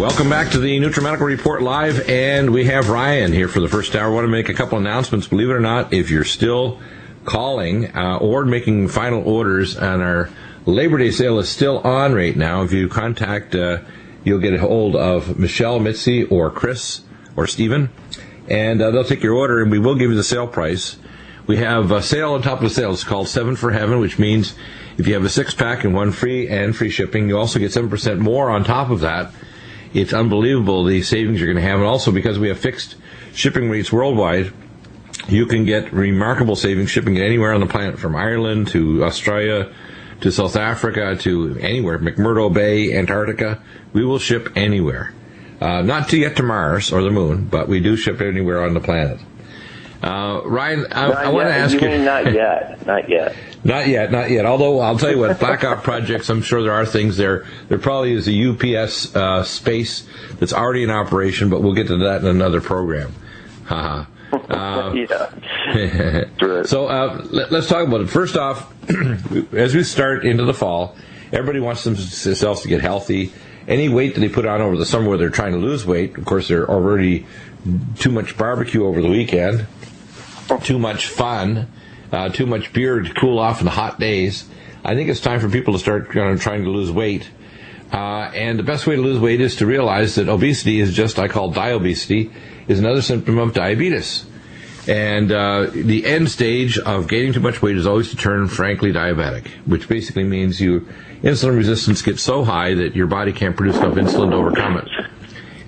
Welcome back to the Nutrimedical Report Live, and we have Ryan here for the first hour. I want to make a couple announcements. Believe it or not, if you're still calling or making final orders on our Labor Day sale is still on right now. If you contact, you'll get a hold of Michelle, Mitzi, or Chris, or Stephen, and they'll take your order, and we will give you the sale price. We have a sale on top of the sale. It's called 7 for Heaven, which means if you have a 6-pack and one free and free shipping, you also get 7% more on top of that. It's unbelievable the savings you're going to have. And also because we have fixed shipping rates worldwide, you can get remarkable savings shipping it anywhere on the planet, from Ireland to Australia to South Africa to anywhere, McMurdo Bay, Antarctica. We will ship anywhere. Not to get to Mars or the moon, but we do ship anywhere on the planet. Ryan, I want to ask you. You mean not yet? Not yet. Not yet. Although I'll tell you what, blackout projects, I'm sure there are things there. There probably is a UPS space that's already in operation, but we'll get to that in another program. Yeah. So let's talk about it. First off, as we start into the fall, everybody wants themselves to get healthy. Any weight that they put on over the summer where they're trying to lose weight, of course, they're already too much barbecue over the weekend, too much fun, too much beer to cool off in the hot days. I think it's time for people to start trying to lose weight. And the best way to lose weight is to realize that obesity is just, I call diobesity, is another symptom of diabetes. And the end stage of gaining too much weight is always to turn, frankly, diabetic, which basically means insulin resistance gets so high that your body can't produce enough insulin to overcome it.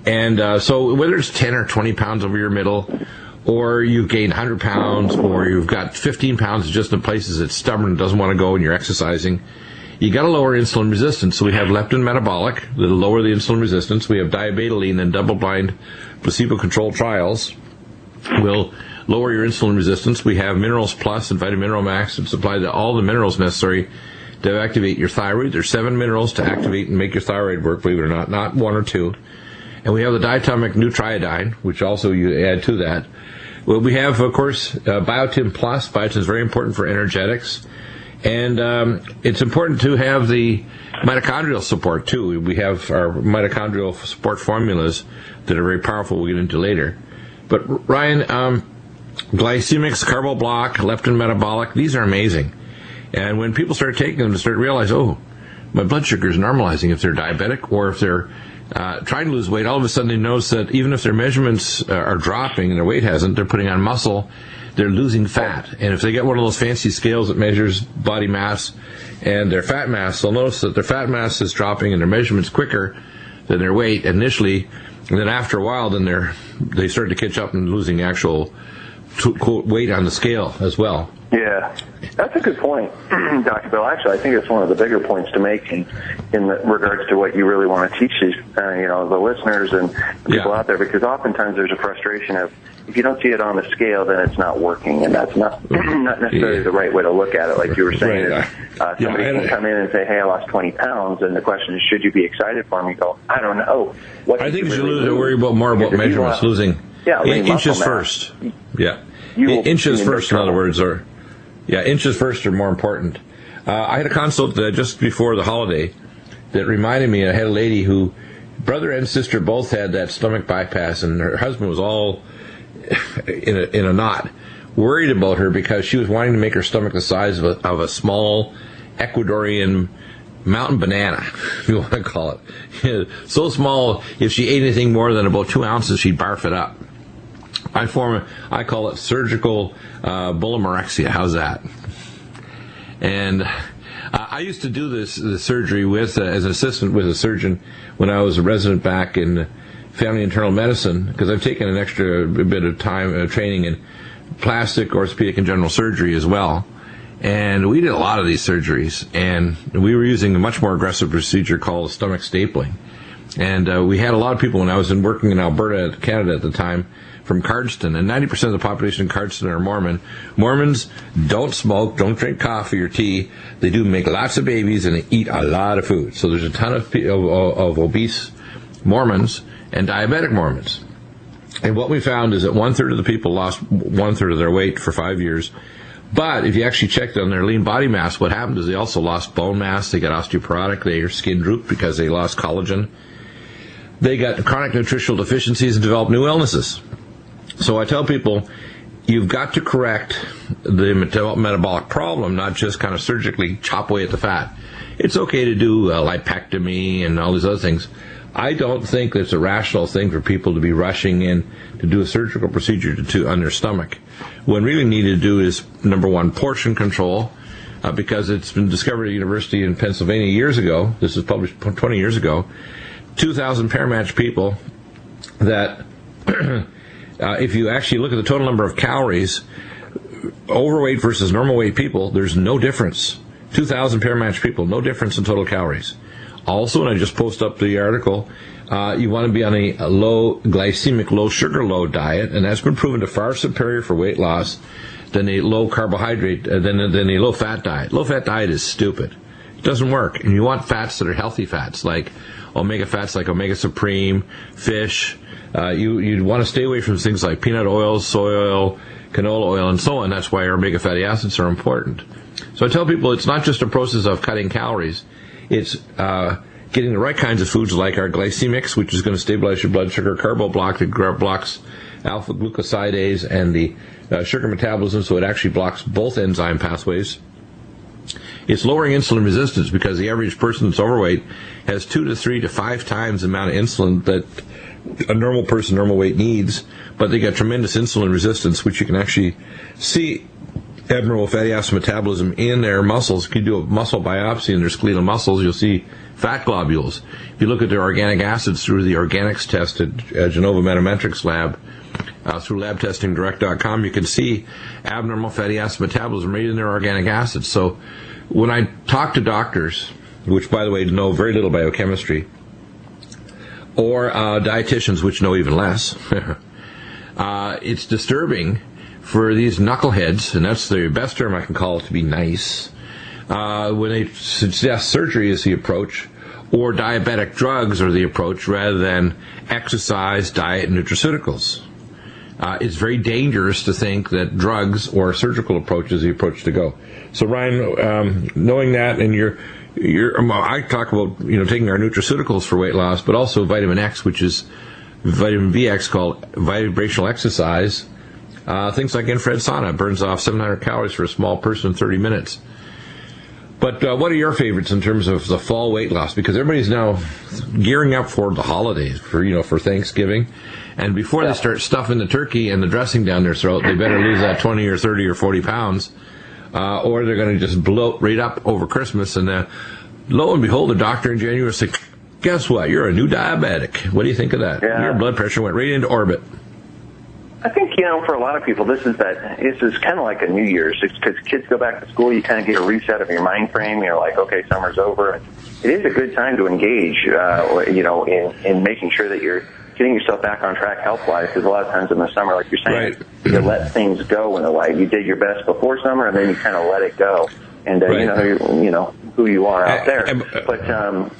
And so whether it's 10 or 20 pounds over your middle, or you've gained 100 pounds, or you've got 15 pounds just in places it's stubborn and doesn't want to go and you're exercising, you got to lower insulin resistance. So we have leptin metabolic that'll lower the insulin resistance. We have diabetoline and double-blind placebo-controlled trials will lower your insulin resistance. We have Minerals Plus and Vitamin Mineral Max that supply all the minerals necessary to activate your thyroid. There's 7 minerals to activate and make your thyroid work, believe it or not 1 or 2. And we have the diatomic Nutriodine, which also you add to that. Well, we have, of course, Biotin Plus. Biotin is very important for energetics. And it's important to have the mitochondrial support, too. We have our mitochondrial support formulas that are very powerful we'll get into later. But, Ryan, glycemics, carbo block, leptin metabolic, these are amazing. And when people start taking them, they start to realize, oh, my blood sugar is normalizing if they're diabetic, or if they're trying to lose weight, all of a sudden they notice that even if their measurements are dropping and their weight hasn't, they're putting on muscle, they're losing fat. And if they get one of those fancy scales that measures body mass and their fat mass, they'll notice that their fat mass is dropping and their measurements quicker than their weight initially. And then after a while, then they start to catch up and losing actual weight on the scale as well. Yeah, that's a good point, Dr. Bill. Actually, I think it's one of the bigger points to make in regards to what you really want to teach these, the listeners and people out there, because oftentimes there's a frustration of, if you don't see it on the scale, then it's not working, and that's not necessarily the right way to look at it. Like you were saying, somebody can come in and say, "Hey, I lost 20 pounds," and the question is, should you be excited for them? You go, "I don't know." I think you should worry more about measurements, losing inches first. Yeah, inches first, in other words, inches first are more important. I had a consult just before the holiday that reminded me. I had a lady who, brother and sister both had that stomach bypass, and her husband was all in a knot, worried about her because she was wanting to make her stomach the size of a small Ecuadorian mountain banana, if you want to call it. So small, if she ate anything more than about 2 ounces, she'd barf it up. I call it surgical bulimorexia. How's that? And I used to do the surgery as an assistant with a surgeon when I was a resident back in family internal medicine, because I've taken an extra bit of time training in plastic, orthopedic, and general surgery as well. And we did a lot of these surgeries, and we were using a much more aggressive procedure called stomach stapling. And we had a lot of people when I was working in Alberta, Canada at the time, from Cardston, and 90% of the population in Cardston are Mormon. Mormons don't smoke, don't drink coffee or tea. They do make lots of babies, and they eat a lot of food. So there's a ton of obese Mormons and diabetic Mormons. And what we found is that 1/3 of the people lost 1/3 of their weight for 5 years. But if you actually checked on their lean body mass, what happened is they also lost bone mass, they got osteoporotic, their skin drooped because they lost collagen. they got chronic nutritional deficiencies and develop new illnesses. So I tell people, you've got to correct the metabolic problem, not just kind of surgically chop away at the fat. It's okay to do lipectomy and all these other things. I don't think it's a rational thing for people to be rushing in to do a surgical procedure on their stomach. What really needed to do is, number one, portion control, because it's been discovered at a university in Pennsylvania years ago. This was published 20 years ago. 2,000 pair-matched people that, if you actually look at the total number of calories, overweight versus normal weight people, there's no difference. 2,000 pair-matched people, no difference in total calories. Also, and I just post up the article, you want to be on a low glycemic, low sugar load diet, and that's been proven to far superior for weight loss than a low carbohydrate, than a low fat diet. Low fat diet is stupid. It doesn't work. And you want fats that are healthy fats, like omega fats, like omega supreme, fish. You'd want to stay away from things like peanut oil, soy oil, canola oil, and so on. That's why our omega fatty acids are important. So I tell people it's not just a process of cutting calories. It's getting the right kinds of foods like our glycemics, which is going to stabilize your blood sugar, carbo block that blocks alpha glucosidase and the sugar metabolism, so it actually blocks both enzyme pathways. It's lowering insulin resistance because the average person that's overweight has 2 to 3 to 5 times the amount of insulin that a normal person, normal weight needs, but they got tremendous insulin resistance, which you can actually see abnormal fatty acid metabolism in their muscles. If you do a muscle biopsy in their skeletal muscles, you'll see fat globules. If you look at their organic acids through the organics test at Genova Metametrics lab, through labtestingdirect.com, you can see abnormal fatty acid metabolism right in their organic acids. So when I talk to doctors, which, by the way, know very little biochemistry, or dietitians, which know even less, it's disturbing for these knuckleheads, and that's the best term I can call it to be nice, when they suggest surgery is the approach, or diabetic drugs are the approach, rather than exercise, diet, and nutraceuticals. It's very dangerous to think that drugs or a surgical approach is the approach to go. So Ryan, knowing that, and I talk about taking our nutraceuticals for weight loss, but also vitamin X, which is vitamin VX, called vibrational exercise. Things like infrared sauna burns off 700 calories for a small person in 30 minutes. But what are your favorites in terms of the fall weight loss? Because everybody's now gearing up for the holidays, for Thanksgiving. And before they start stuffing the turkey and the dressing down their throat, they better lose that 20 or 30 or 40 pounds, or they're going to just bloat right up over Christmas. And lo and behold, the doctor in January said, guess what? You're a new diabetic. What do you think of that? Yeah. Your blood pressure went right into orbit. I think, for a lot of people, this is kind of like a New Year's. Because kids go back to school, you kind of get a reset of your mind frame. You're like, okay, summer's over. It is a good time to engage, in making sure that you're getting yourself back on track health-wise. Because a lot of times in the summer, like you're saying, right, you let things go in a way. You did your best before summer, and then you kind of let it go. And right, who you are out there. But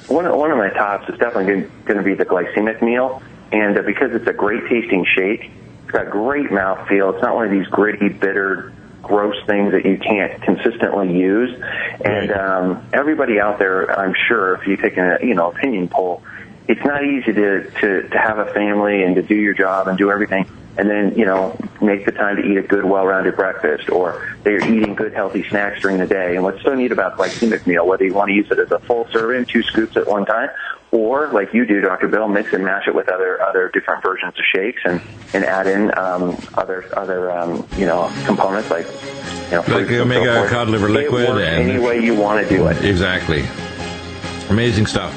one of my tops is definitely going to be the glycemic meal. And because it's a great tasting shake, it's got great mouthfeel. It's not one of these gritty, bitter, gross things that you can't consistently use. And everybody out there, I'm sure, if you take an opinion poll, it's not easy to have a family and to do your job and do everything, and then make the time to eat a good, well-rounded breakfast, or they're eating good, healthy snacks during the day. And what's so neat about glycemic meal, whether you want to use it as a full serving, 2 scoops at one time, or like you do, Dr. Bill, mix and mash it with other different versions of shakes and add in other components like like omega cod liver liquid, and any way you want to do it. Exactly, amazing stuff.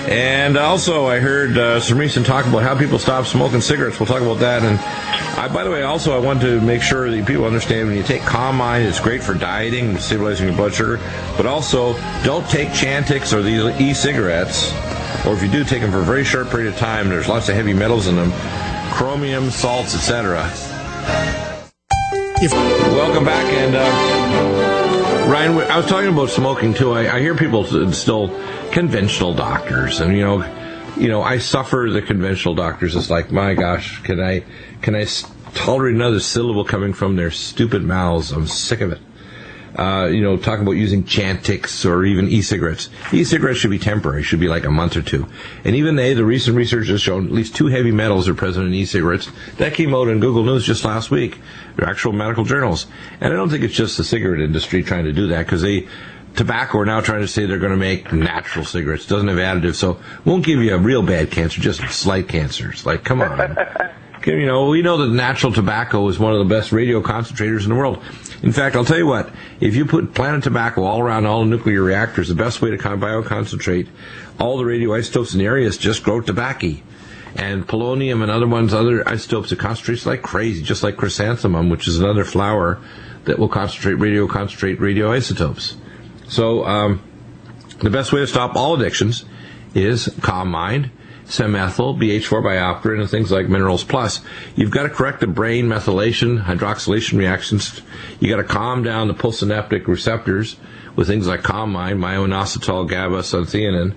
And also, I heard some recent talk about how people stop smoking cigarettes. We'll talk about that. And by the way, also I want to make sure that people understand when you take Calm Mind, it's great for dieting and stabilizing your blood sugar. But also, don't take Chantix or the e-cigarettes, or if you do, take them for a very short period of time. There's lots of heavy metals in them, chromium, salts, etc. Welcome back, and Ryan, I was talking about smoking too. I hear people still conventional doctors, and I suffer the conventional doctors. It's like, my gosh, can I tolerate another syllable coming from their stupid mouths? I'm sick of it. talking about using Chantix or even e-cigarettes. E-cigarettes should be temporary, should be like a month or two. And even the recent research has shown at least 2 heavy metals are present in e-cigarettes. That came out in Google News just last week. They're actual medical journals. And I don't think it's just the cigarette industry trying to do that, because tobacco are now trying to say they're going to make natural cigarettes. Doesn't have additives, so won't give you a real bad cancer, just slight cancers. Like, come on. We know that natural tobacco is one of the best radio concentrators in the world. In fact, I'll tell you what, if you put planted tobacco all around all the nuclear reactors, the best way to bioconcentrate all the radioisotopes in the area is just grow tobacco. And polonium and other isotopes, it concentrates like crazy, just like chrysanthemum, which is another flower that will concentrate radioisotopes. So the best way to stop all addictions is calm mind, Semethyl, BH4 biopterin, and things like Minerals Plus. You've got to correct the brain methylation, hydroxylation reactions. You got to calm down the postsynaptic receptors with things like calm mind, myo-inositol, GABA, suntheanine.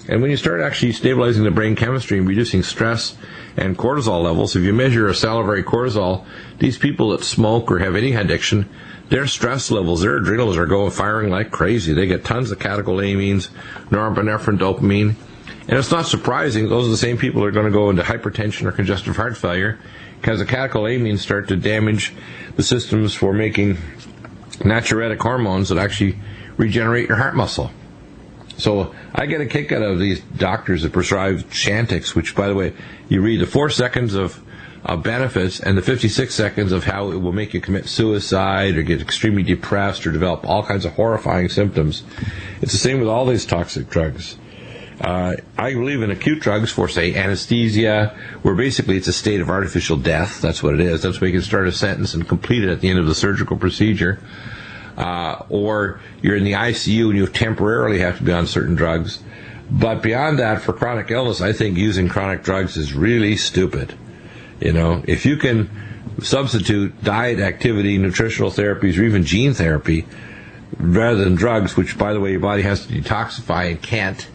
And when you start actually stabilizing the brain chemistry and reducing stress and cortisol levels, if you measure a salivary cortisol, these people that smoke or have any addiction, their stress levels, their adrenals are firing like crazy. They get tons of catecholamines, norepinephrine, dopamine. And it's not surprising, those are the same people that are going to go into hypertension or congestive heart failure, because the catecholamines start to damage the systems for making natriuretic hormones that actually regenerate your heart muscle. So I get a kick out of these doctors that prescribe Chantix, which, by the way, you read the 4 seconds of benefits and the 56 seconds of how it will make you commit suicide or get extremely depressed or develop all kinds of horrifying symptoms. It's the same with all these toxic drugs. I believe in acute drugs for, say, anesthesia, where basically it's a state of artificial death. That's what it is. That's where you can start a sentence and complete it at the end of the surgical procedure. Or you're in the ICU and you temporarily have to be on certain drugs. But beyond that, for chronic illness, I think using chronic drugs is really stupid. If you can substitute diet, activity, nutritional therapies, or even gene therapy, rather than drugs, which, by the way, your body has to detoxify and can't,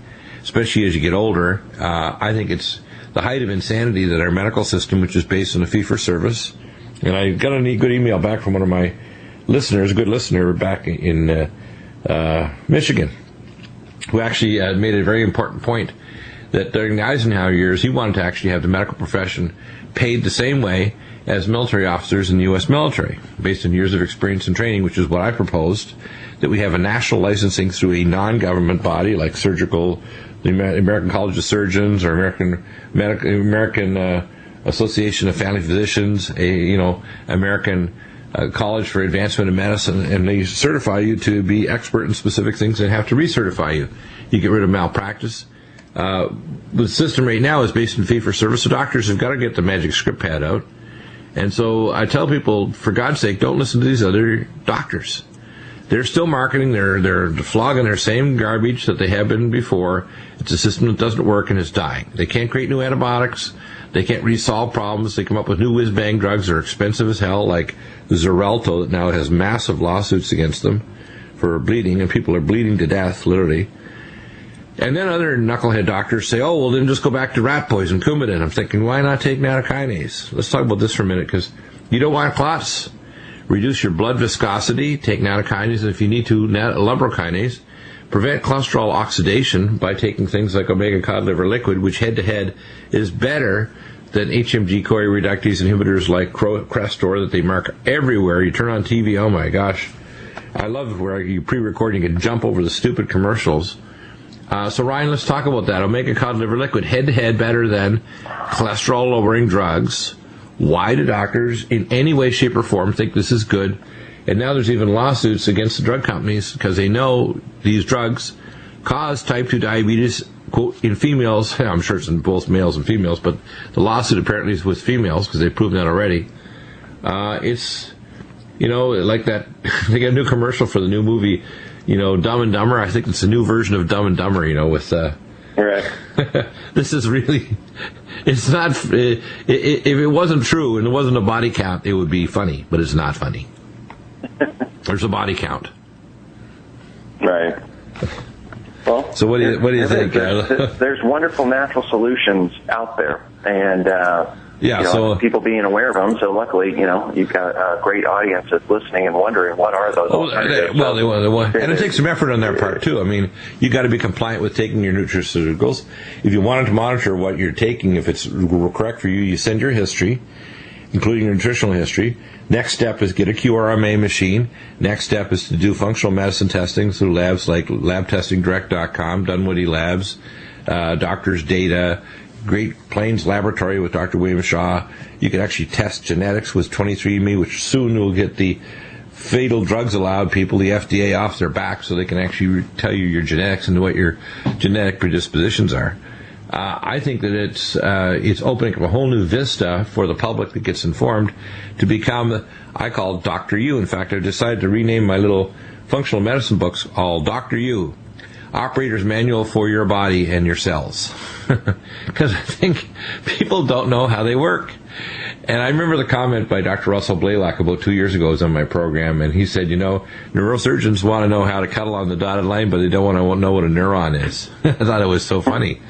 especially as you get older, I think it's the height of insanity that our medical system, which is based on a fee-for-service, and I got a good email back from one of my listeners, a good listener back in Michigan, who actually made a very important point, that during the Eisenhower years, he wanted to actually have the medical profession paid the same way as military officers in the U.S. military, based on years of experience and training, which is what I proposed, that we have a national licensing through a non-government body like the American College of Surgeons or American Association of Family Physicians, American College for Advancement in Medicine, and they certify you to be expert in specific things and have to recertify you. You get rid of malpractice. The system right now is based in fee-for-service, so doctors have got to get the magic script pad out. And so I tell people, for God's sake, don't listen to these other doctors. They're still marketing, they're flogging their same garbage that they have been before. It's a system that doesn't work and is dying. They can't create new antibiotics. They can't really solve problems. They come up with new whiz-bang drugs that are expensive as hell, like Xarelto, that now has massive lawsuits against them for bleeding, and people are bleeding to death, literally. And then other knucklehead doctors say, oh, well, then just go back to rat poison, Coumadin. I'm thinking, why not take nattokinase? Let's talk about this for a minute, because you don't want clots. Reduce your blood viscosity, take nattokinase, and if you need to, lumbrokinase. Prevent cholesterol oxidation by taking things like omega cod liver liquid, which head-to-head is better than HMG-CoA reductase inhibitors like Crestor that they mark everywhere. You turn on TV, oh my gosh. I love where you pre-record and you can jump over the stupid commercials. So Ryan, let's talk about that. Omega cod liver liquid, head-to-head better than cholesterol-lowering drugs. Why do doctors in any way, shape, or form think this is good? And now there's even lawsuits against the drug companies because they know these drugs cause type 2 diabetes, quote, in females. I'm sure it's in both males and females, but the lawsuit apparently is with females because they've proven that already. It's, like that, they got a new commercial for the new movie, Dumb and Dumber. I think it's a new version of Dumb and Dumber, with... Right. This is really... It's not... If it wasn't true and it wasn't a body count, it would be funny, but it's not funny. There's a body count. Right. Well, so what do you think? There's wonderful natural solutions out there, and Yeah, so people being aware of them. So luckily, you've got a great audience that's listening and wondering what are those alternatives. They want, and it takes some effort on their part too. I mean, you got to be compliant with taking your nutraceuticals. If you wanted to monitor what you're taking, if it's correct for you, you send your history, including your nutritional history. Next step is get a QRMA machine. Next step is to do functional medicine testing through labs like labtestingdirect.com, Dunwoody Labs, Doctors Data, Great Plains Laboratory with Dr. William Shaw. You can actually test genetics with 23andMe, which soon will get the fatal drugs allowed people, the FDA, off their back so they can actually tell you your genetics and what your genetic predispositions are. I think that it's opening up a whole new vista for the public that gets informed to become, I call it Dr. U. In fact, I've decided to rename my little functional medicine books all Dr. U. Operator's Manual for Your Body and Your Cells. Because I think people don't know how they work. And I remember the comment by Dr. Russell Blaylock about 2 years ago. It was on my program, and he said, neurosurgeons want to know how to cuddle on the dotted line, but they don't want to know what a neuron is. I thought it was so funny.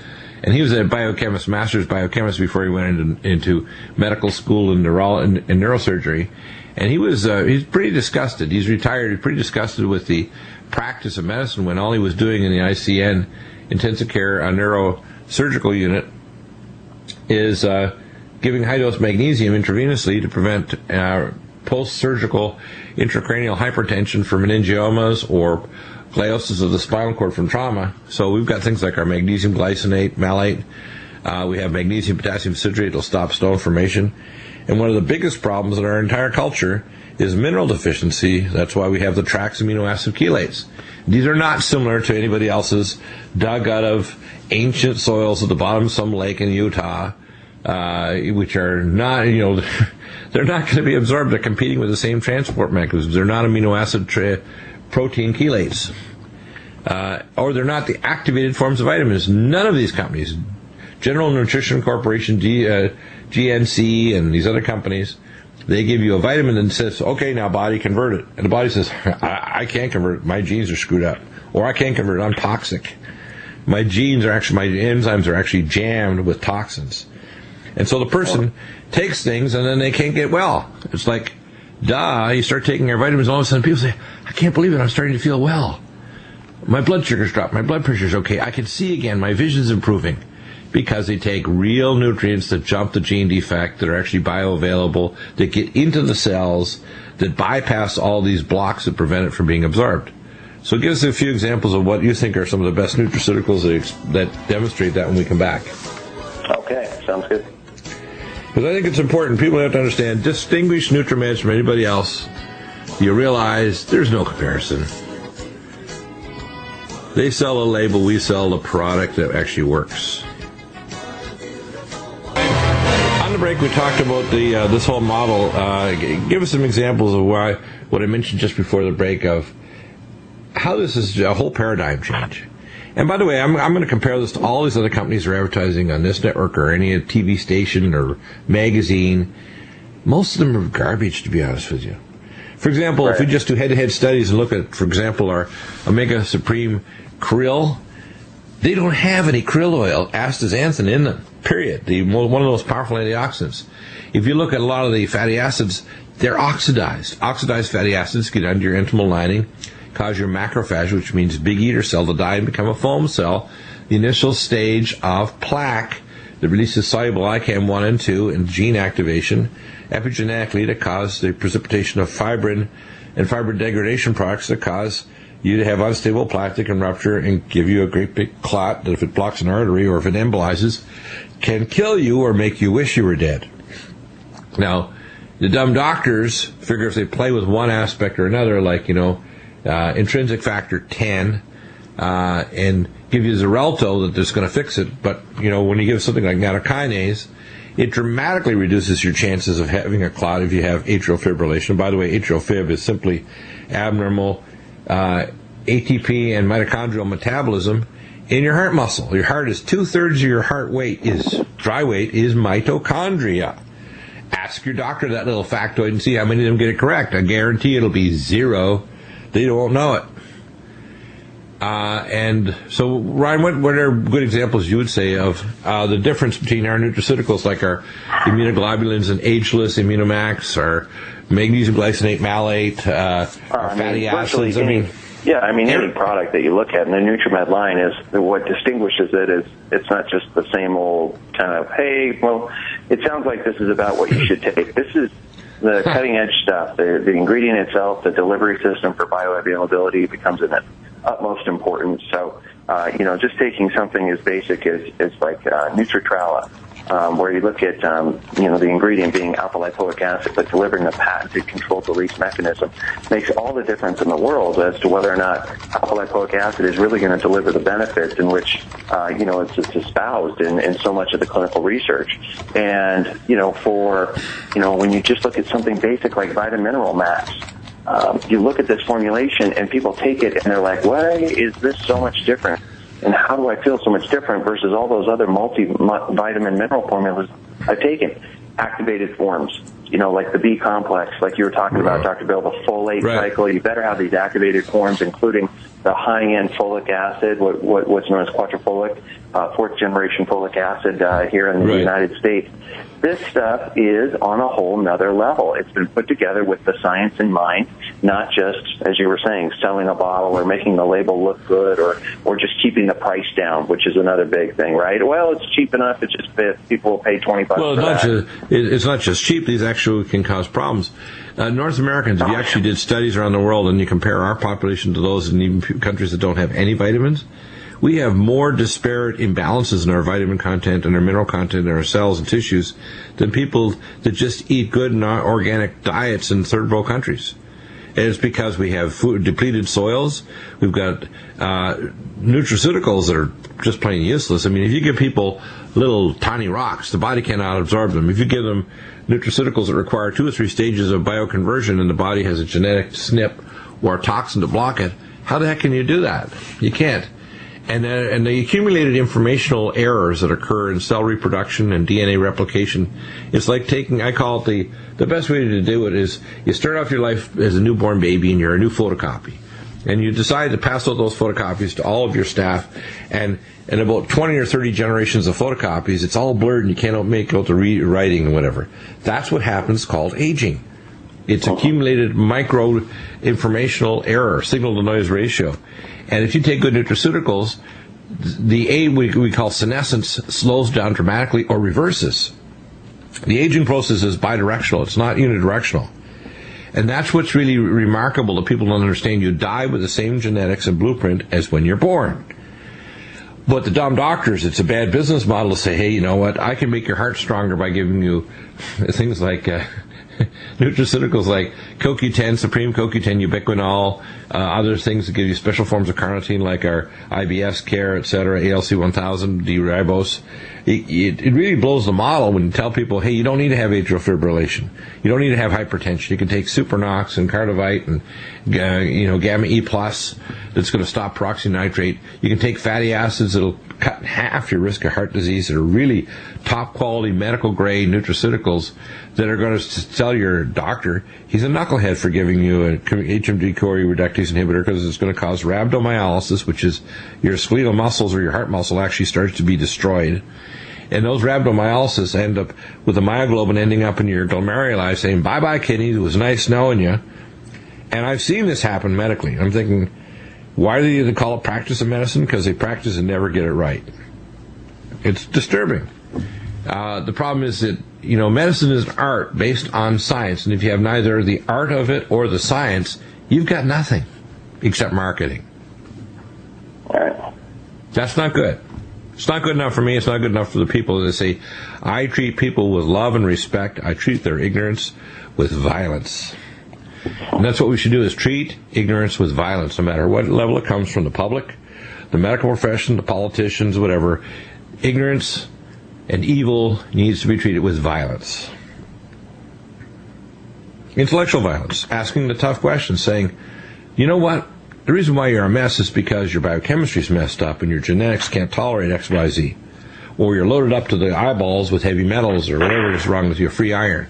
And he was a biochemist, master's biochemist, before he went into medical school in neurosurgery. And he's pretty disgusted. He's retired. He's pretty disgusted with the practice of medicine when all he was doing in the ICN, intensive care neurosurgical unit, is giving high-dose magnesium intravenously to prevent post-surgical intracranial hypertension for meningiomas or gliosis of the spinal cord from trauma. So we've got things like our magnesium glycinate, malate. We have magnesium potassium citrate. It'll stop stone formation. And one of the biggest problems in our entire culture is mineral deficiency. That's why we have the TRAX amino acid chelates. These are not similar to anybody else's, dug out of ancient soils at the bottom of some lake in Utah, which are not, they're not going to be absorbed. They're competing with the same transport mechanisms. They're not amino acid protein chelates. Or they're not the activated forms of vitamins. None of these companies, General Nutrition Corporation, GNC, and these other companies, they give you a vitamin and says, okay, now body, convert it. And the body says, I can't convert it. My genes are screwed up. Or I can't convert it. I'm toxic. My enzymes are actually jammed with toxins. And so the person takes things and then they can't get well. It's like, you start taking your vitamins, all of a sudden people say, I can't believe it, I'm starting to feel well. My blood sugar's dropped, my blood pressure's okay, I can see again, my vision's improving. Because they take real nutrients that jump the gene defect, that are actually bioavailable, that get into the cells, that bypass all these blocks that prevent it from being absorbed. So give us a few examples of what you think are some of the best nutraceuticals that demonstrate that when we come back. Okay, sounds good. Because I think it's important. People have to understand, distinguish NutriMeds from anybody else. You realize there's no comparison. They sell a label, we sell the product that actually works. On the break, we talked about this whole model. Give us some examples of what I mentioned just before the break of how this is a whole paradigm change. And by the way, I'm going to compare this to all these other companies that are advertising on this network or any TV station or magazine. Most of them are garbage, to be honest with you. For example, if we just do head-to-head studies and look at, for example, our Omega Supreme krill, they don't have any krill oil, astaxanthin, in them, period. One of those powerful antioxidants. If you look at a lot of the fatty acids, they're oxidized. Oxidized fatty acids get under your intimal lining, cause your macrophage, which means big eater cell, to die and become a foam cell, the initial stage of plaque that releases soluble ICAM 1 and 2 and gene activation, epigenetically to cause the precipitation of fibrin and fibrin degradation products that cause you to have unstable plaque that can rupture and give you a great big clot that if it blocks an artery or if it embolizes, can kill you or make you wish you were dead. Now, the dumb doctors figure if they play with one aspect or another, like, intrinsic factor 10, and give you Xarelto that that's going to fix it, but, when you give something like nattokinase, it dramatically reduces your chances of having a clot if you have atrial fibrillation. By the way, atrial fib is simply abnormal ATP and mitochondrial metabolism in your heart muscle. Your heart is 2/3 of your heart weight dry weight is mitochondria. Ask your doctor that little factoid and see how many of them get it correct. I guarantee it'll be 0. They won't know it. And so, Ryan, what are good examples you would say of the difference between our nutraceuticals, like our immunoglobulins and ageless Immunomax, our magnesium glycinate malate, our fatty acids? Any product that you look at in the NutriMed line is what distinguishes it is it's not just the same old kind of, hey, well, it sounds like this is about what you should take. This is the cutting edge stuff. The ingredient itself, the delivery system for bioavailability becomes an utmost importance. So, just taking something as basic as like Nutritrala, where you look at, the ingredient being alpha lipoic acid, but delivering a patented controlled release mechanism makes all the difference in the world as to whether or not alpha lipoic acid is really going to deliver the benefits in which, it's espoused in so much of the clinical research. And, when you just look at something basic like Vitamin Mineral Max, you look at this formulation and people take it and they're like, why is this so much different? And how do I feel so much different versus all those other multivitamin mineral formulas I've taken? Activated forms, like the B complex, like you were talking about, Dr. Bill, the folate cycle. You better have these activated forms, including the high-end folic acid, what's known as quadrifolic, fourth generation folic acid here in the United States. This stuff is on a whole nother level. It's been put together with the science in mind, not just, as you were saying, selling a bottle or making the label look good or just keeping the price down, which is another big thing, right? Well, it's cheap enough. It's just people will pay $20 for that. It's not just cheap. These actually can cause problems. North Americans, if you actually did studies around the world and you compare our population to those in even countries that don't have any vitamins, we have more disparate imbalances in our vitamin content and our mineral content in our cells and tissues than people that just eat good and organic diets in third world countries. And it's because we have depleted soils. We've got nutraceuticals that are just plain useless. I mean, if you give people little tiny rocks, the body cannot absorb them. If you give them nutraceuticals that require 2 or 3 stages of bioconversion and the body has a genetic SNP or a toxin to block it, how the heck can you do that? You can't. And the accumulated informational errors that occur in cell reproduction and DNA replication, it's like taking, I call it the best way to do it is you start off your life as a newborn baby and you're a new photocopy. And you decide to pass out those photocopies to all of your staff, and about 20 or 30 generations of photocopies, it's all blurred and you can't make out the writing and whatever. That's what happens called aging. It's accumulated micro informational error, signal-to-noise ratio. And if you take good nutraceuticals, the we call senescence slows down dramatically or reverses. The aging process is bidirectional. It's not unidirectional. And that's what's really remarkable that people don't understand. You die with the same genetics and blueprint as when you're born. But the dumb doctors, it's a bad business model to say, hey, you know what, I can make your heart stronger by giving you things like nutraceuticals like CoQ10, Supreme CoQ10, Ubiquinol, other things that give you special forms of carnitine like our IBS Care, etc., ALC 1000, D-ribose. It really blows the model when you tell people, hey, you don't need to have atrial fibrillation. You don't need to have hypertension. You can take Supernox and Cardivite and Gamma E+, that's going to stop peroxynitrate. You can take fatty acids that'll cut in half your risk of heart disease, that are really top quality medical grade nutraceuticals that are going to tell your doctor he's a knucklehead for giving you a HMG-CoA reductase inhibitor because it's going to cause rhabdomyolysis, which is your skeletal muscles or your heart muscle actually starts to be destroyed. And those rhabdomyolysis end up with the myoglobin ending up in your glomeruli saying, bye-bye, kidneys, it was nice knowing you. And I've seen this happen medically. I'm thinking, why do they even call it practice of medicine? Because they practice and never get it right. It's disturbing. The problem is that, medicine is an art based on science. And if you have neither the art of it or the science, you've got nothing except marketing. All right. That's not good. It's not good enough for me. It's not good enough for the people that say, I treat people with love and respect. I treat their ignorance with violence. And that's what we should do, is treat ignorance with violence, no matter what level it comes from, the public, the medical profession, the politicians, whatever. Ignorance and evil needs to be treated with violence. Intellectual violence, asking the tough questions, saying, you know what? The reason why you're a mess is because your biochemistry's messed up and your genetics can't tolerate X, Y, Z. Or you're loaded up to the eyeballs with heavy metals or whatever is wrong with your free iron.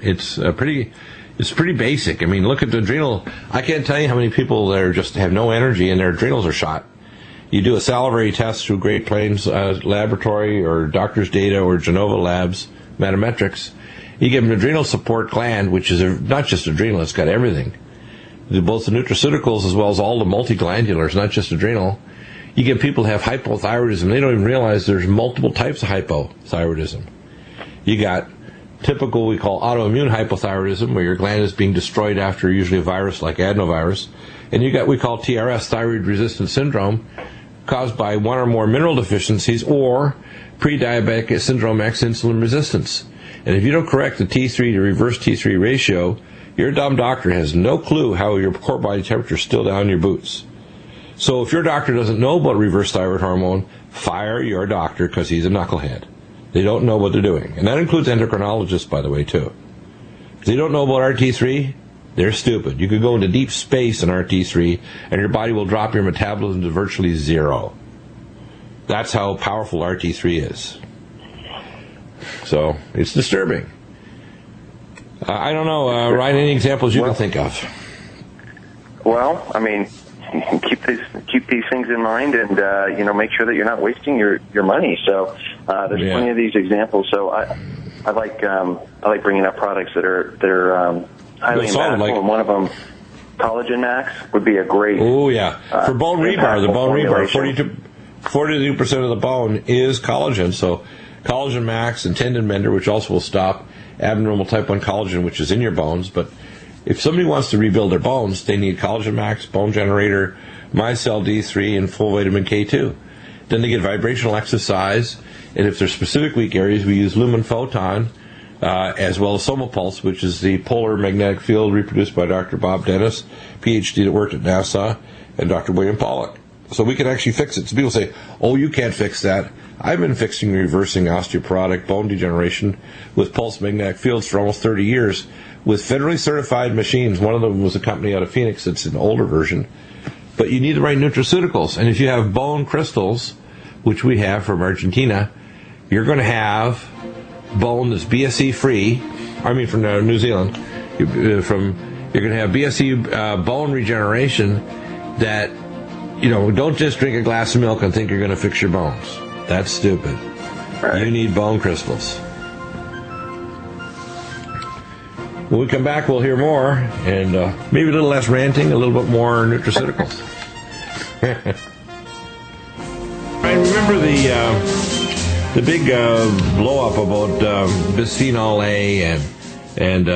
It's a pretty, It's pretty basic. I mean, look at the adrenal. I can't tell you how many people that are just have no energy and their adrenals are shot. You do a salivary test through Great Plains Laboratory or Doctor's Data or Genova Labs, Metametrics. You give them an adrenal support gland, which is not just adrenal, it's got everything. Both the nutraceuticals as well as all the multiglandulars, not just adrenal. You get people who have hypothyroidism. They don't even realize there's multiple types of hypothyroidism. You got typical, we call autoimmune hypothyroidism, where your gland is being destroyed after usually a virus like adenovirus. And you got we call TRS, thyroid resistant syndrome, caused by one or more mineral deficiencies or pre-diabetic syndrome X insulin resistance. And if you don't correct the T3 to reverse T3 ratio, your dumb doctor has no clue how your core body temperature is still down in your boots. So if your doctor doesn't know about reverse thyroid hormone, fire your doctor because he's a knucklehead. They don't know what they're doing. And that includes endocrinologists, by the way, too. If they don't know about RT3, they're stupid. You could go into deep space in RT3, and your body will drop your metabolism to virtually zero. That's how powerful RT3 is. So, it's disturbing. I don't know, Ryan, any examples you can think of? Well, I mean, keep these things in mind, and make sure that you're not wasting your money. So there's plenty of these examples. So I like bringing up products that are highly impactful, and one of them, Collagen Max, would be a great. Oh yeah, for bone rebar, the bone rebar, 42% of the bone is collagen. So Collagen Max and Tendon Mender, which also will stop abnormal type 1 collagen, which is in your bones. But if somebody wants to rebuild their bones, they need Collagen Max, Bone Generator, MyCell D3, and full vitamin K2. Then they get vibrational exercise, and if there's specific weak areas, we use Lumen Photon, as well as Somopulse, which is the polar magnetic field reproduced by Dr. Bob Dennis, PhD that worked at NASA, and Dr. William Pollack. So we can actually fix it. So people say, oh, you can't fix that. I've been fixing and reversing osteoporotic bone degeneration with pulse magnetic fields for almost 30 years with federally certified machines. One of them was a company out of Phoenix that's an older version. But you need the right nutraceuticals. And if you have bone crystals, which we have from Argentina, you're going to have bone that's BSE free. From New Zealand. You're going to have BSE bone regeneration that, don't just drink a glass of milk and think you're going to fix your bones. That's stupid. Right. You need bone crystals. When we come back, we'll hear more, and maybe a little less ranting, a little bit more nutraceuticals. I remember the big blow-up about bisphenol A and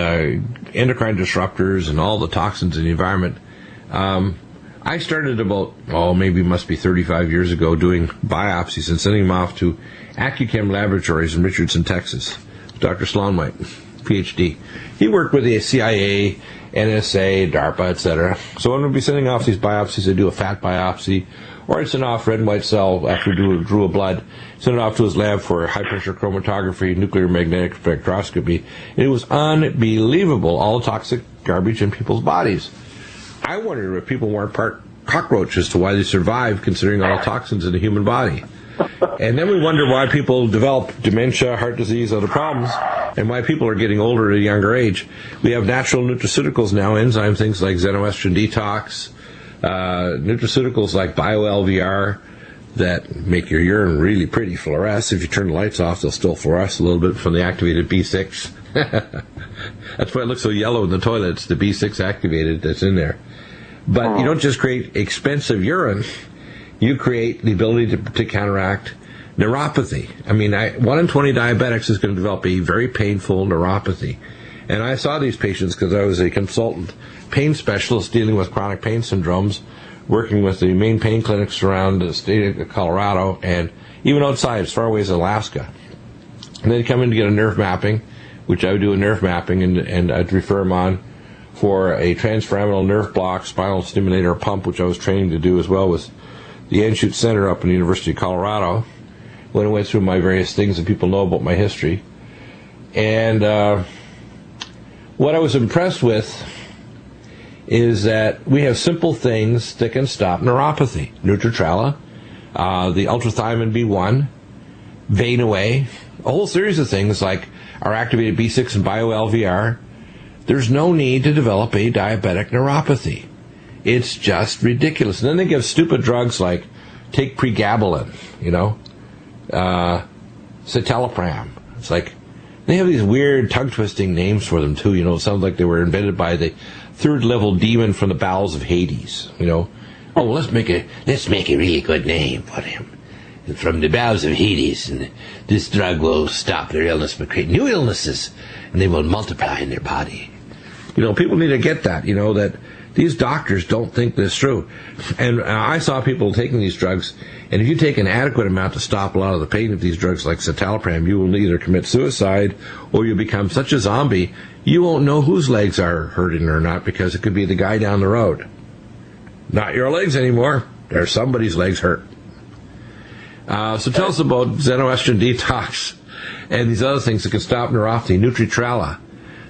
endocrine disruptors and all the toxins in the environment. I started about, maybe it must be 35 years ago, doing biopsies and sending them off to Accuchem Laboratories in Richardson, Texas. Dr. Sloan-White, PhD. He worked with the CIA, NSA, DARPA, etc. So when we'd be sending off these biopsies, I'd do a fat biopsy, or I'd send off red and white cell after we drew a blood, send it off to his lab for high-pressure chromatography, nuclear magnetic spectroscopy. And it was unbelievable, all the toxic garbage in people's bodies. I wondered if people weren't part cockroach as to why they survive, considering all the toxins in the human body. And then we wonder why people develop dementia, heart disease, other problems, and why people are getting older at a younger age. We have natural nutraceuticals now, enzyme things like xenoestrogen detox, nutraceuticals like BioLVR that make your urine really pretty fluoresce. If you turn the lights off, they'll still fluoresce a little bit from the activated B6. That's why it looks so yellow in the toilet. It's the B6 activated that's in there. But you don't just create expensive urine. You create the ability to counteract neuropathy. 1 in 20 diabetics is going to develop a very painful neuropathy. And I saw these patients because I was a consultant pain specialist dealing with chronic pain syndromes, working with the main pain clinics around the state of Colorado and even outside, as far away as Alaska. And they'd come in to get a nerve mapping, which I would do a nerve mapping, and I'd refer them on for a transforaminal nerve block spinal stimulator pump, which I was training to do as well with the Anschutz Center up in the University of Colorado, when I went through my various things that people know about my history. And what I was impressed with is that we have simple things that can stop neuropathy. Nutritrella, the ultrathymine B1, Vein Away, a whole series of things like our activated B6 and BioLVR, there's no need to develop a diabetic neuropathy. It's just ridiculous. And then they give stupid drugs like take pregabalin, citalopram. It's like they have these weird tongue-twisting names for them too. It sounds like they were invented by the third-level demon from the bowels of Hades. Oh, let's make a really good name for him. From the bowels of Hades, and this drug will stop their illness but create new illnesses, and they will multiply in their body. People need to get that, that these doctors don't think this through. And I saw people taking these drugs, and if you take an adequate amount to stop a lot of the pain of these drugs like citalopram, you will either commit suicide or you become such a zombie, you won't know whose legs are hurting or not, because it could be the guy down the road. Not your legs anymore. There's somebody's legs hurt. So tell us about xenoestrogen detox and these other things that can stop neuropathy. Nutrimedicals.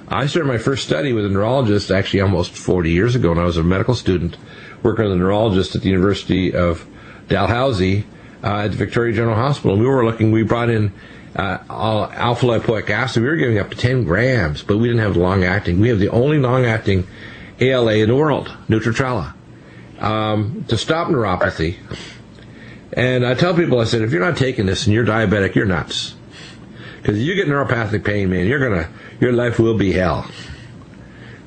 I started my first study with a neurologist actually almost 40 years ago when I was a medical student working with a neurologist at the University of Dalhousie at the Victoria General Hospital. We brought in alpha lipoic acid. We were giving up to 10 grams, but we didn't have the long-acting. We have the only long-acting ALA in the world, Nutrimedicals, to stop neuropathy. And I tell people, I said, if you're not taking this and you're diabetic, you're nuts. Because if you get neuropathic pain, man, your life will be hell.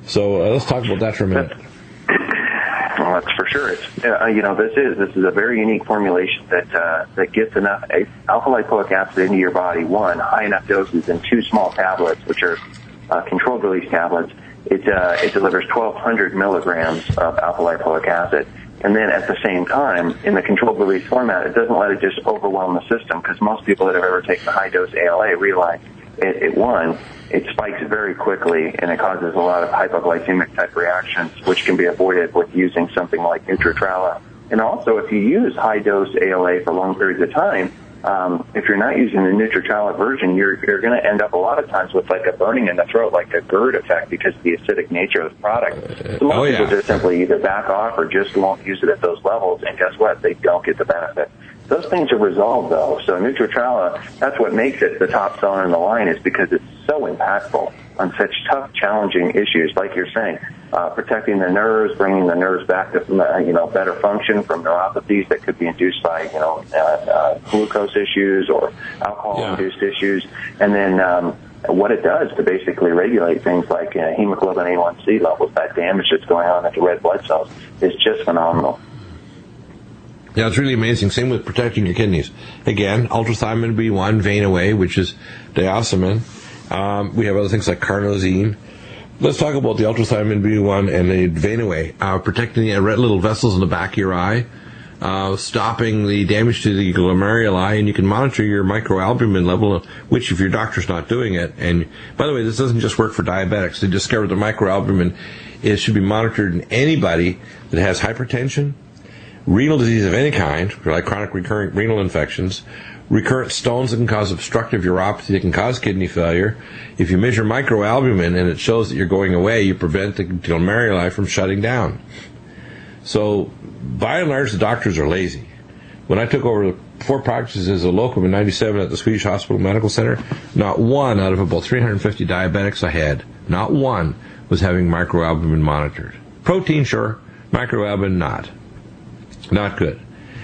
So let's talk about that for a minute. Well, that's for sure. This is a very unique formulation that gets enough alpha lipoic acid into your body. One, high enough doses in 2 small tablets, which are controlled release tablets. It delivers 1,200 milligrams of alpha lipoic acid. And then at the same time, in the controlled release format, it doesn't let it just overwhelm the system, because most people that have ever taken the high-dose ALA realize it spikes very quickly, and it causes a lot of hypoglycemic-type reactions, which can be avoided with using something like Nutrimedicals. And also, if you use high-dose ALA for long periods of time, if you're not using the Nutrimedicals version, you're going to end up a lot of times with like a burning in the throat, like a GERD effect, because of the acidic nature of the product. So most people just simply either back off or just won't use it at those levels, and guess what? They don't get the benefit. Those things are resolved, though. So Nutrimedicals, that's what makes it the top seller in the line, is because it's so impactful on such tough, challenging issues, like you're saying, protecting the nerves, bringing the nerves back to better function from neuropathies that could be induced by glucose issues or alcohol-induced issues, and then what it does to basically regulate things like hemoglobin A1C levels. That damage that's going on at the red blood cells is just phenomenal. Yeah, it's really amazing. Same with protecting your kidneys. Again, ultrathymine B1, vein away, which is diosmin. We have other things like carnosine. Let's talk about the ultrathymine B1 and the vein away. Protecting the red little vessels in the back of your eye, stopping the damage to the glomeruli, and you can monitor your microalbumin level, which if your doctor's not doing it. And by the way, this doesn't just work for diabetics. They discovered the microalbumin should be monitored in anybody that has hypertension, renal disease of any kind, like chronic recurrent renal infections, recurrent stones that can cause obstructive uropathy that can cause kidney failure. If you measure microalbumin and it shows that you're going away, you prevent the glomeruli from shutting down. So, by and large, the doctors are lazy. When I took over 4 practices as a locum in '97 at the Swedish Hospital Medical Center, not one out of about 350 diabetics I had, not one was having microalbumin monitored. Protein, sure. Microalbumin, not. Not good.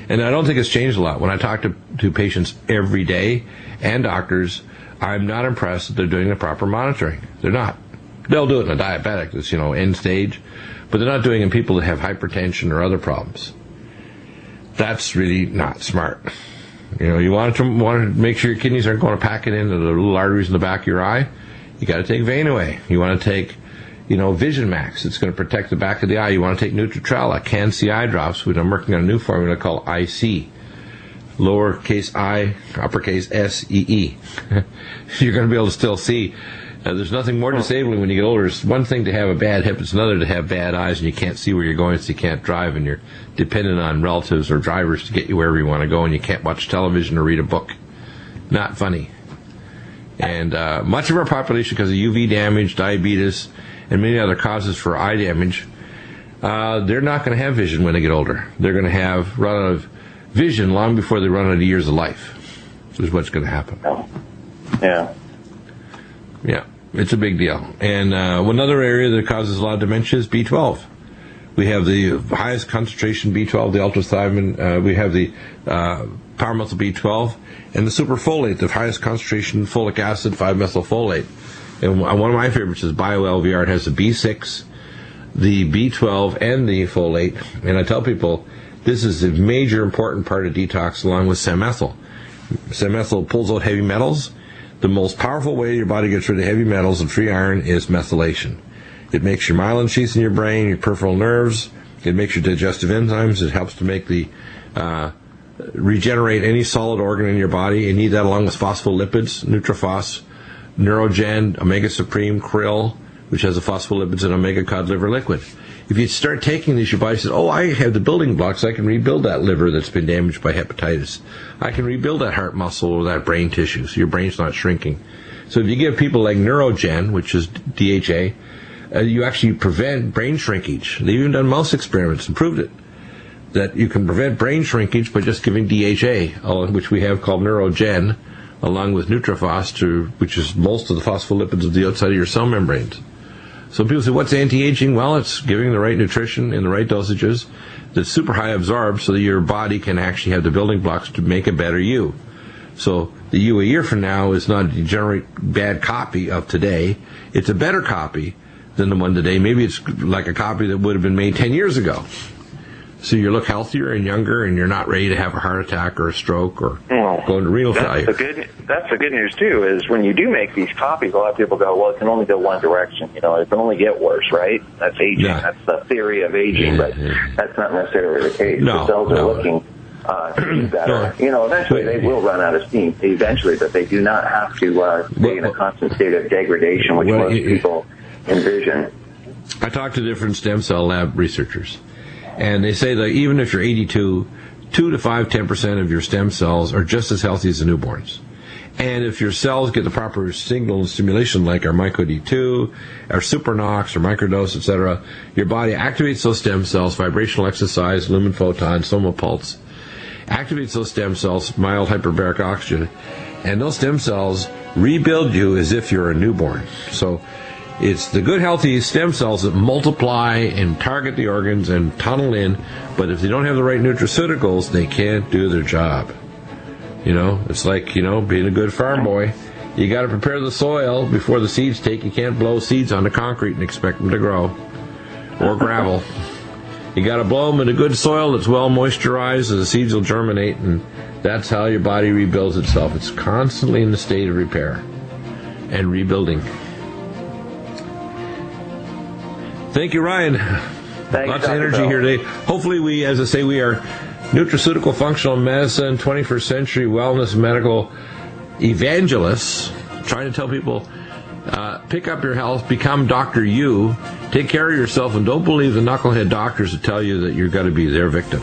And I don't think it's changed a lot. When I talk to patients every day and doctors, I'm not impressed that they're doing the proper monitoring. They're not. They'll do it in a diabetic that's, end stage, but they're not doing it in people that have hypertension or other problems. That's really not smart. You want to make sure your kidneys aren't going to pack it into the little arteries in the back of your eye. You got to take vein away. You want to take Vision Max. It's going to protect the back of the eye. You want to take Nutrimedicals, CanC eye drops, which I'm working on a new formula called IC. Lowercase I, uppercase S-E-E. You're going to be able to still see. There's nothing more disabling when you get older. It's one thing to have a bad hip. It's another to have bad eyes and you can't see where you're going, so you can't drive, and you're dependent on relatives or drivers to get you wherever you want to go, and you can't watch television or read a book. Not funny. And much of our population, because of UV damage, diabetes, and many other causes for eye damage, they're not going to have vision when they get older. They're going to run out of vision long before they run out of years of life. This is what's going to happen. Yeah. Yeah. It's a big deal. And one other area that causes a lot of dementia is B12. We have the highest concentration B12, the ultrathymine. We have the power methyl B12 and the superfolate, the highest concentration folic acid, 5-methylfolate. And one of my favorites is BioLVR. It has the B6, the B12, and the folate. And I tell people this is a major important part of detox along with Samethyl. Samethyl pulls out heavy metals. The most powerful way your body gets rid of heavy metals and free iron is methylation. It makes your myelin sheaths in your brain, your peripheral nerves. It makes your digestive enzymes. It helps to make the regenerate any solid organ in your body. You need that along with phospholipids, Nutrifos, Neurogen, Omega Supreme, Krill, which has the phospholipids, and Omega Cod liver liquid. If you start taking these, your body says, oh, I have the building blocks. I can rebuild that liver that's been damaged by hepatitis. I can rebuild that heart muscle or that brain tissue, so your brain's not shrinking. So if you give people like Neurogen, which is DHA, you actually prevent brain shrinkage. They've even done mouse experiments and proved it, that you can prevent brain shrinkage by just giving DHA, which we have called Neurogen, along with Nutrifos, which is most of the phospholipids of the outside of your cell membranes. So people say, what's anti-aging? Well, it's giving the right nutrition in the right dosages that's super high absorbed so that your body can actually have the building blocks to make a better you. So the you a year from now is not a degenerate bad copy of today. It's a better copy than the one today. Maybe it's like a copy that would have been made 10 years ago. So you look healthier and younger, and you're not ready to have a heart attack or a stroke or go into renal failure. That's the good news, too, is when you do make these copies, a lot of people go, well, it can only go one direction. You know, it can only get worse, right? That's aging. Yeah. That's the theory of aging, but that's not necessarily the case. The cells are looking to do better. You know, eventually they will run out of steam, eventually, but they do not have to stay in a constant state of degradation, which most people envision. I talk to different stem cell lab researchers, and they say that even if you're 82, 10% of your stem cells are just as healthy as the newborns. And if your cells get the proper signal and stimulation, like our MycoD2, our Supernox, or microdose, etc., your body activates those stem cells, vibrational exercise, lumen photon, soma pulse, activates those stem cells, mild hyperbaric oxygen, and those stem cells rebuild you as if you're a newborn. So it's the good, healthy stem cells that multiply and target the organs and tunnel in, but if they don't have the right nutraceuticals, they can't do their job. You know, it's like, you know, being a good farm boy. You got to prepare the soil before the seeds take. You can't blow seeds onto concrete and expect them to grow, or gravel. You got to blow them in a good soil that's well moisturized, so the seeds will germinate, and that's how your body rebuilds itself. It's constantly in the state of repair and rebuilding. Thank you, Ryan. Lots of energy here today. Hopefully we, as I say, we are nutraceutical functional medicine, 21st century wellness medical evangelists, trying to tell people, pick up your health, become Dr. You, take care of yourself, and don't believe the knucklehead doctors that tell you that you've got to be their victim.